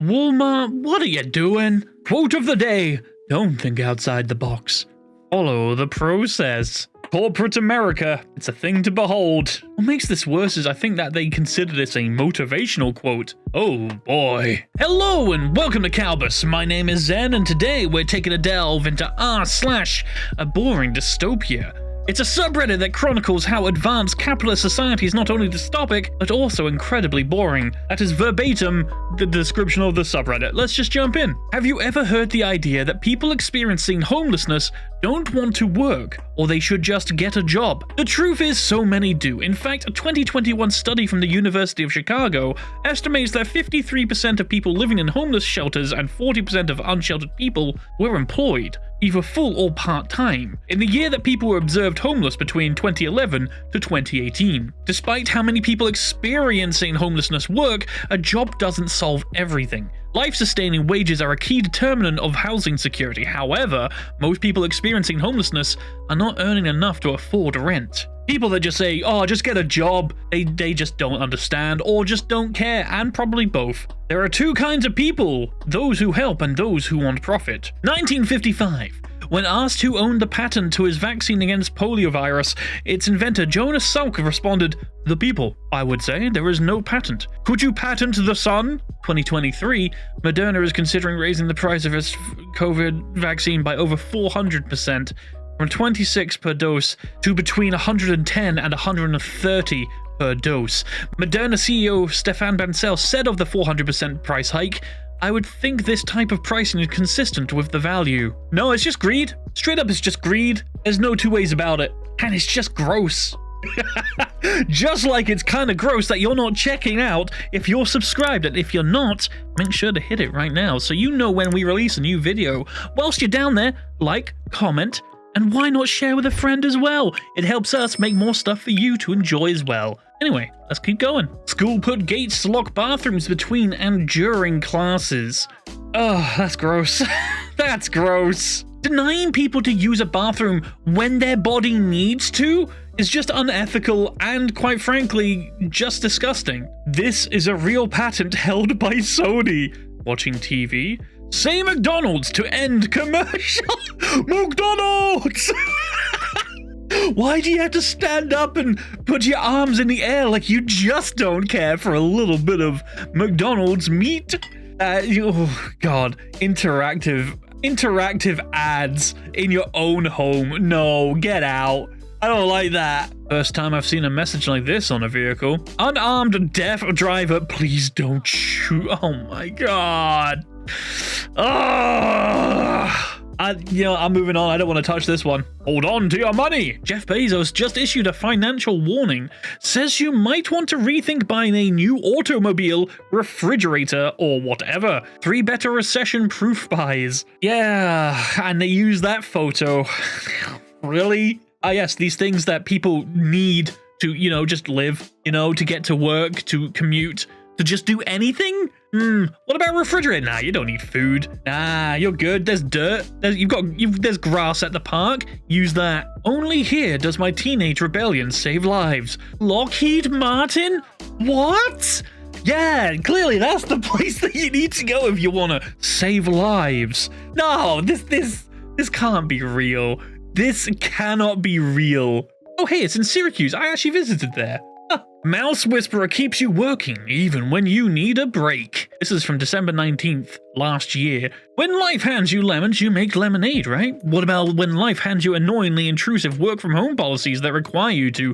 Walmart, what are you doing? Quote of the day, don't think outside the box. Follow the process. Corporate America, it's a thing to behold. What makes this worse is I think that they consider this a motivational quote. Oh boy. Hello and welcome to Kalbus. My name is Zen and today we're taking a delve into r/ABoringDystopia. It's a subreddit that chronicles how advanced capitalist society is not only dystopic, but also incredibly boring. That is verbatim the description of the subreddit. Let's just jump in. Have you ever heard the idea that people experiencing homelessness don't want to work, or they should just get a job? The truth is, so many do. In fact, a 2021 study from the University of Chicago estimates that 53% of people living in homeless shelters and 40% of unsheltered people were employed, either full or part-time, in the year that people were observed homeless between 2011 to 2018. Despite how many people experiencing homelessness work, a job doesn't solve everything. Life-sustaining wages are a key determinant of housing security. However, most people experiencing homelessness are not earning enough to afford rent. People that just say, oh, just get a job, they just don't understand or just don't care, and probably both. There are two kinds of people, those who help and those who want profit. 1955. When asked who owned the patent to his vaccine against poliovirus, its inventor Jonas Salk responded, "The people. I would say there is no patent. Could you patent the sun?" 2023, Moderna is considering raising the price of its COVID vaccine by over 400%, from 26 per dose to between 110 and 130 per dose. Moderna CEO Stefan Bancel said of the 400% price hike, "I would think this type of pricing is consistent with the value." No, it's just greed. Straight up, it's just greed. There's no two ways about it. And it's just gross. Just like it's kind of gross that you're not checking out if you're subscribed, and if you're not, make sure to hit it right now so you know when we release a new video. Whilst you're down there, like, comment, and why not share with a friend as well? It helps us make more stuff for you to enjoy as well. Anyway, let's keep going. School put gates to lock bathrooms between and during classes. Oh, that's gross. That's gross. Denying people to use a bathroom when their body needs to is just unethical and, quite frankly, just disgusting. This is a real patent held by Sony. Watching TV? Say McDonald's to end commercial. McDonald's! Why do you have to stand up and put your arms in the air like you just don't care for a little bit of McDonald's meat? Oh God, interactive ads in your own home. No, get out. I don't like that. First time I've seen a message like this on a vehicle. Unarmed deaf driver, please don't shoot. Oh my God. I'm moving on. I don't want to touch this one. Hold on to your money. Jeff Bezos just issued a financial warning. Says you might want to rethink buying a new automobile, refrigerator, or whatever. 3 better recession-proof buys. Yeah, and they use that photo. Really? Ah, yes, these things that people need to, just live, to get to work, to commute, to just do anything? What about refrigerator? Nah, you don't need food. Nah, you're good. There's dirt. There's grass at the park. Use that. Only here does my teenage rebellion save lives. Lockheed Martin? What? Yeah, clearly that's the place that you need to go if you want to save lives. No, this can't be real. This cannot be real. Oh, hey, it's in Syracuse. I actually visited there. Mouse Whisperer keeps you working even when you need a break. This is from December 19th last year. When life hands you lemons, you make lemonade, right? What about when life hands you annoyingly intrusive work from home policies that require you to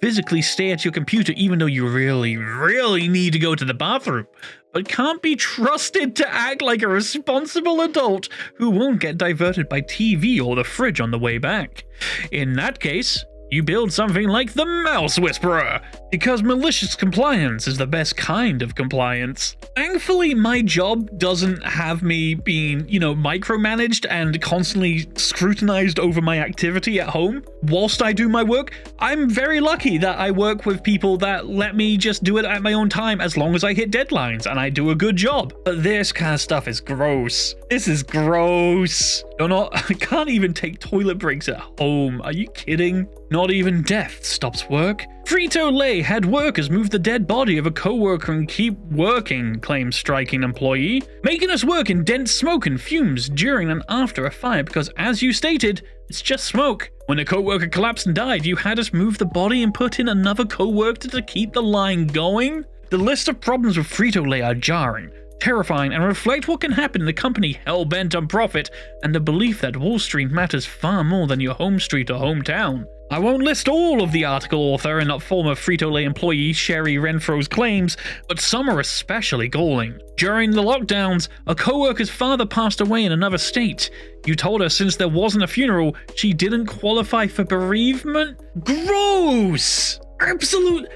physically stay at your computer even though you really, really need to go to the bathroom, but can't be trusted to act like a responsible adult who won't get diverted by TV or the fridge on the way back? In that case, you build something like the Mouse Whisperer, because malicious compliance is the best kind of compliance. Thankfully, my job doesn't have me being, micromanaged and constantly scrutinized over my activity at home whilst I do my work. I'm very lucky that I work with people that let me just do it at my own time as long as I hit deadlines and I do a good job. But this kind of stuff is gross. This is gross. I can't even take toilet breaks at home. Are you kidding? Not even death stops work. Frito-Lay head workers move the dead body of a co-worker and keep working, claims striking employee, making us work in dense smoke and fumes during and after a fire because, as you stated, it's just smoke. When a co-worker collapsed and died, you had us move the body and put in another co-worker to keep the line going? The list of problems with Frito-Lay are jarring, terrifying, and reflect what can happen in a company hell-bent on profit and the belief that Wall Street matters far more than your home street or hometown. I won't list all of the article author and former Frito-Lay employee Sherry Renfro's claims, but some are especially galling. During the lockdowns, a co-worker's father passed away in another state. You told her since there wasn't a funeral, she didn't qualify for bereavement? Gross! Absolute...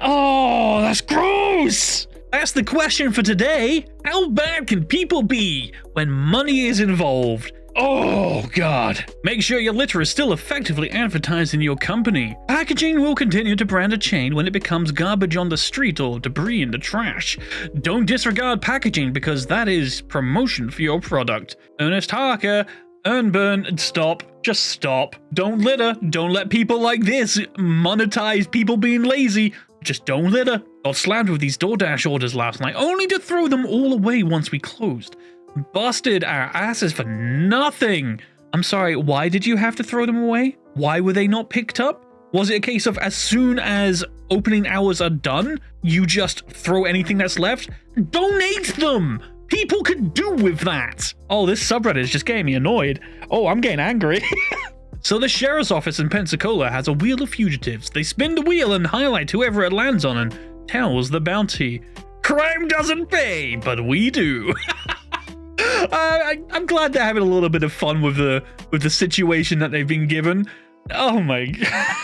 Oh, that's gross! That's the question for today. How bad can people be when money is involved? Oh, God. Make sure your litter is still effectively advertised in your company. Packaging will continue to brand a chain when it becomes garbage on the street or debris in the trash. Don't disregard packaging because that is promotion for your product. Ernest Harker, earn, burn, stop. Just stop. Don't litter. Don't let people like this monetize people being lazy. Just don't litter. Got slammed with these DoorDash orders last night, only to throw them all away once we closed. Busted our asses for nothing. I'm sorry, why did you have to throw them away? Why were they not picked up? Was it a case of as soon as opening hours are done, you just throw anything that's left? Donate them! People could do with that. Oh, this subreddit is just getting me annoyed. Oh, I'm getting angry. So the sheriff's office in Pensacola has a wheel of fugitives. They spin the wheel and highlight whoever it lands on and tells the bounty. Crime doesn't pay, but we do. I'm glad they're having a little bit of fun with the situation that they've been given. Oh my God.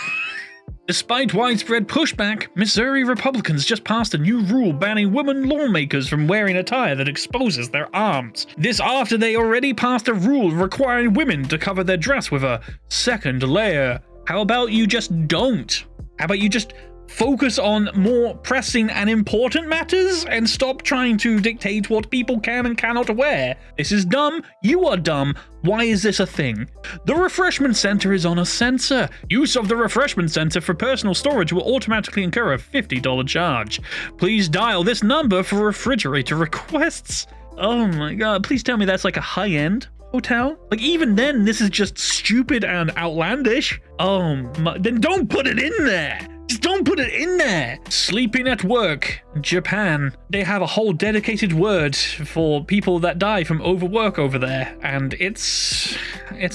Despite widespread pushback, Missouri Republicans just passed a new rule banning women lawmakers from wearing attire that exposes their arms. This after they already passed a rule requiring women to cover their dress with a second layer. How about you just don't? How about you just focus on more pressing and important matters and stop trying to dictate what people can and cannot wear? This is dumb. You are dumb. Why is this a thing? The refreshment center is on a sensor. Use of the refreshment center for personal storage will automatically incur a $50 charge. Please dial this number for refrigerator requests. Oh my God, please tell me that's like a high-end hotel? Like even then, this is just stupid and outlandish. Oh my, then don't put it in there. Just don't put it in there. Sleeping at work. Japan. They have a whole dedicated word for people that die from overwork over there, and it's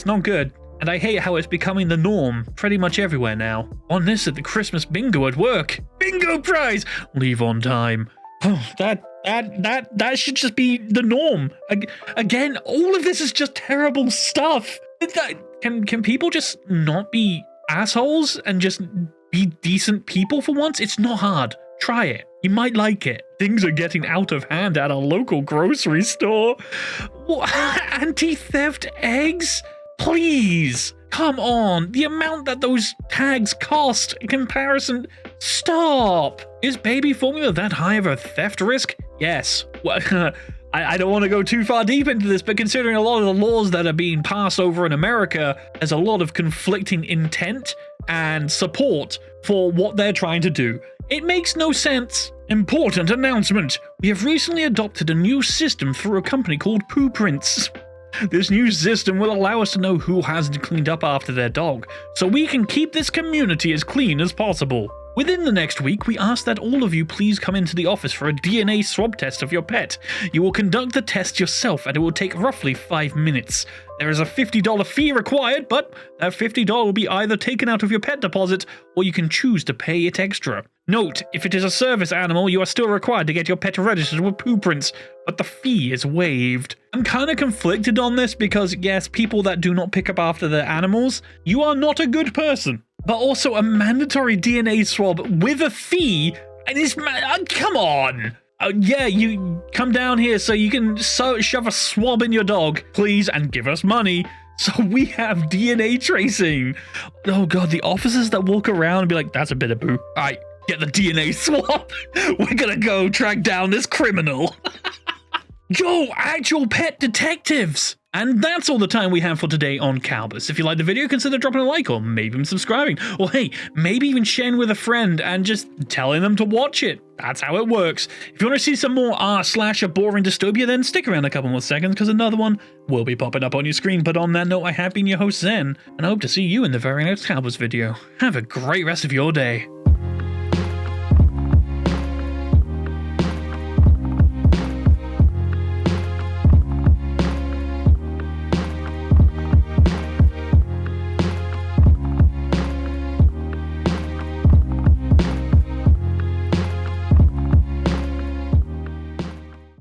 not good. And I hate how it's becoming the norm pretty much everywhere now. On this at the Christmas bingo at work. Bingo prize! Leave on time. Oh, that should just be the norm. Again, all of this is just terrible stuff. Can people just not be assholes and just be decent people for once? It's not hard. Try it. You might like it. Things are getting out of hand at a local grocery store. What? Anti-theft eggs? Please. Come on. The amount that those tags cost in comparison. Stop. Is baby formula that high of a theft risk? Yes. I don't want to go too far deep into this, but considering a lot of the laws that are being passed over in America, there's a lot of conflicting intent and support for what they're trying to do. It makes no sense. Important announcement. We have recently adopted a new system through a company called Poo Prints. This new system will allow us to know who hasn't cleaned up after their dog, so we can keep this community as clean as possible. Within the next week, we ask that all of you please come into the office for a DNA swab test of your pet. You will conduct the test yourself and it will take roughly 5 minutes. There is a $50 fee required, but that $50 will be either taken out of your pet deposit or you can choose to pay it extra. Note, if it is a service animal, you are still required to get your pet registered with Poo Prints, but the fee is waived. I'm kind of conflicted on this because, yes, people that do not pick up after their animals, you are not a good person. But also a mandatory DNA swab with a fee, and it's come on. Yeah, you come down here so you can shove a swab in your dog, please, and give us money. So we have DNA tracing. Oh God, the officers that walk around and be like, that's a bit of poo. All right, get the DNA swab. We're gonna go track down this criminal. Yo, actual pet detectives! And that's all the time we have for today on Kalbus. If you liked the video, consider dropping a like or maybe even subscribing. Or hey, maybe even sharing with a friend and just telling them to watch it. That's how it works. If you want to see some more r/ABoringDystopia, then stick around a couple more seconds because another one will be popping up on your screen. But on that note, I have been your host Zen, and I hope to see you in the very next Kalbus video. Have a great rest of your day.